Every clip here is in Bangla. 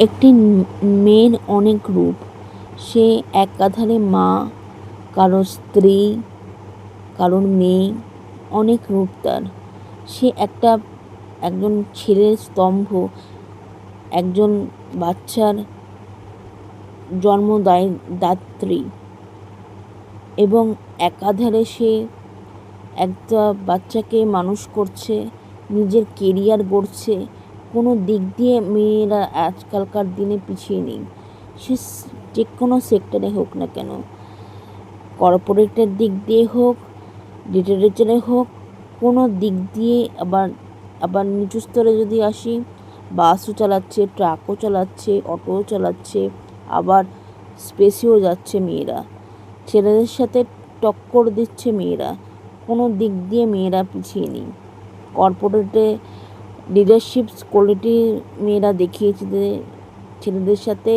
একটি মেয়ের অনেক রূপ। সে একাধারে মা, কারোর স্ত্রী, কারোর মেয়ে, অনেক রূপ তার। সে একজন ছেলের স্তম্ভ, একজন বাচ্চার জন্মদাত্রী, এবং একাধারে সে একটা বাচ্চাকে মানুষ করছে, নিজের কেরিয়ার গড়ছে। কোনো দিক দিয়ে মেয়েরা আজকালকার দিনে পিছিয়ে নেই। সে যে কোনো সেক্টরে হোক না কেন, কর্পোরেটের দিক দিয়ে হোক, লিটারেচারে হোক, কোনো দিক দিয়ে। আবার নিচু স্তরে যদি আসি, বাসও চালাচ্ছে, ট্রাকও চালাচ্ছে, অটোও চালাচ্ছে, আবার স্পেসেও যাচ্ছে মেয়েরা। ছেলেদের সাথে টক্কর দিচ্ছে মেয়েরা। কোনো দিক দিয়ে মেয়েরা পিছিয়ে নেই। কর্পোরেটে লিডারশিপ কোয়ালিটি মেয়েরা দেখিয়েছে যে ছেলেদের সাথে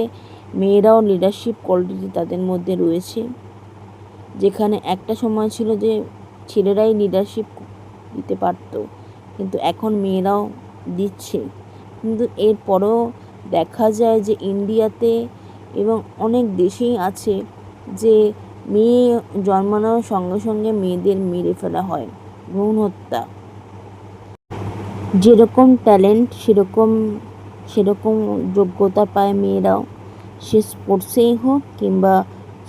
মেয়েরাও লিডারশিপ কোয়ালিটি তাদের মধ্যে রয়েছে। যেখানে একটা সময় ছিল যে ছেলেরাই লিডারশিপ দিতে পারত, কিন্তু এখন মেয়েরাও দিচ্ছে। কিন্তু এরপরেও দেখা যায় যে ইন্ডিয়াতে এবং অনেক দেশেই আছে যে মেয়ে জন্মানোর সঙ্গে সঙ্গে মেয়েদের মেরে ফেলা হয়, ভ্রূণ হত্যা। যেরকম ট্যালেন্ট সেরকম যোগ্যতা পায় মেয়েরাও, সে স্পোর্টসেই হোক কিংবা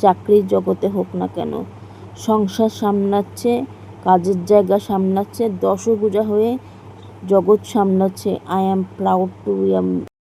চাকরির জগতে হোক না কেন। সংসার সামলাচ্ছে, কাজের জায়গা সামলাচ্ছে, দশভুজা হয়ে জগৎ সামলাচ্ছে। I am proud two